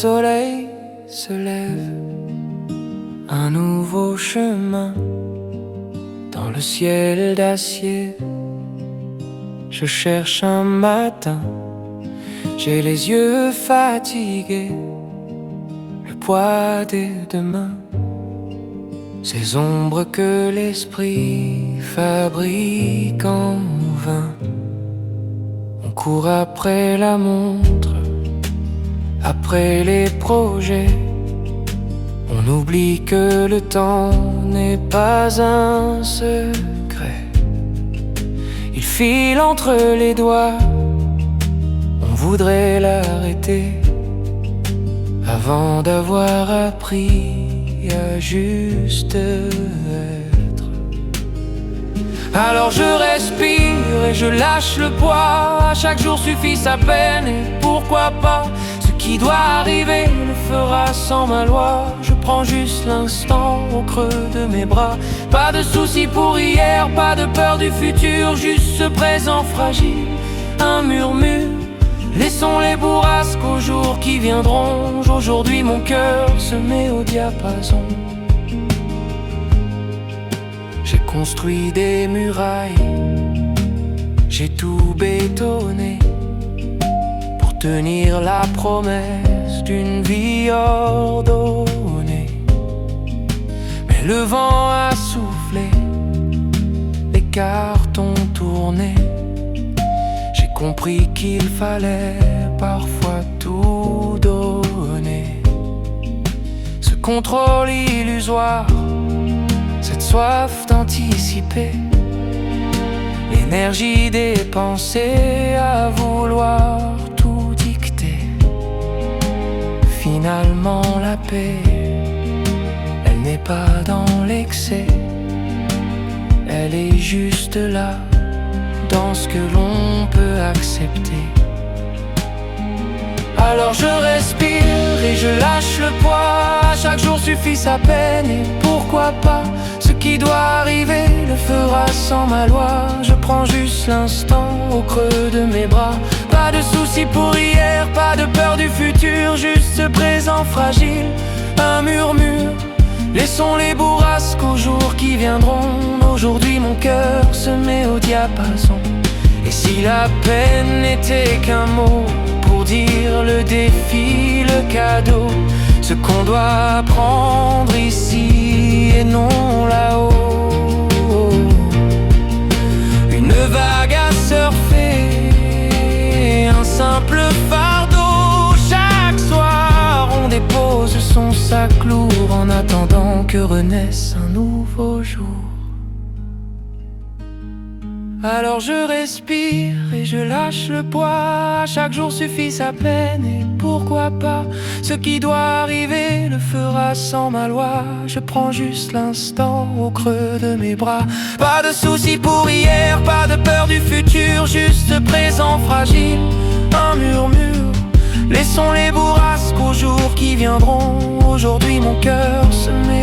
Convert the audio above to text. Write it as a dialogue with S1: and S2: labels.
S1: soleil se lève, un nouveau chemin dans le ciel d'acier. Je cherche un matin, j'ai les yeux fatigués, le poids des demain, ces ombres que l'esprit fabrique en vain. On court après la montre, après les projets. On oublie que le temps n'est pas un secret. Il file entre les doigts, on voudrait l'arrêter avant d'avoir appris à juste être. Alors je respire et je lâche le poids. À chaque jour suffit sa peine et pourquoi pas. Ce qui doit arriver le fera sans ma loi. Je prends juste l'instant au creux de mes bras. Pas de soucis pour hier, pas de peur du futur, juste ce présent fragile, un murmure. Laissons les bourrasques aux jours qui viendront. Aujourd'hui mon cœur se met au diapason. J'ai construit des murailles, j'ai tout bétonné pour tenir la promesse d'une vie ordonnée. Mais le vent a soufflé, les cartes ont tourné. J'ai compris qu'il fallait parfois tout donner. Ce contrôle illusoire, cette soif d'anticiper, l'énergie dépensée à vouloir tout dicter. Finalement la paix, elle n'est pas dans l'excès, elle est juste là, dans ce que l'on peut accepter. Alors je respire et je lâche le poids. À chaque jour suffit sa peine et pourquoi pas. Ce qui doit arriver le fera sans ma loi. Je prends juste l'instant au creux de mes bras. Pas de soucis pour hier, pas de peur du futur, juste ce présent fragile, un murmure. Laissons les bourrasques aux jours qui viendront. Aujourd'hui mon cœur se met au diapason. Et si la peine n'était qu'un mot pour dire le défi, le cadeau, ce qu'on doit apprendre ici et non là-haut. Une vague à surfer, un simple fardeau. Chaque soir on dépose son sac lourd en attendant que renaisse un nouveau jour. Alors je respire et je lâche le poids. À chaque jour suffit sa peine et pourquoi pas. Ce qui doit arriver le fera sans ma loi. Je prends juste l'instant au creux de mes bras. Pas de soucis pour hier, pas de peur du futur, juste ce présent fragile, un murmure. Laissons les bourrasques aux jours qui viendront. Aujourd'hui mon cœur se met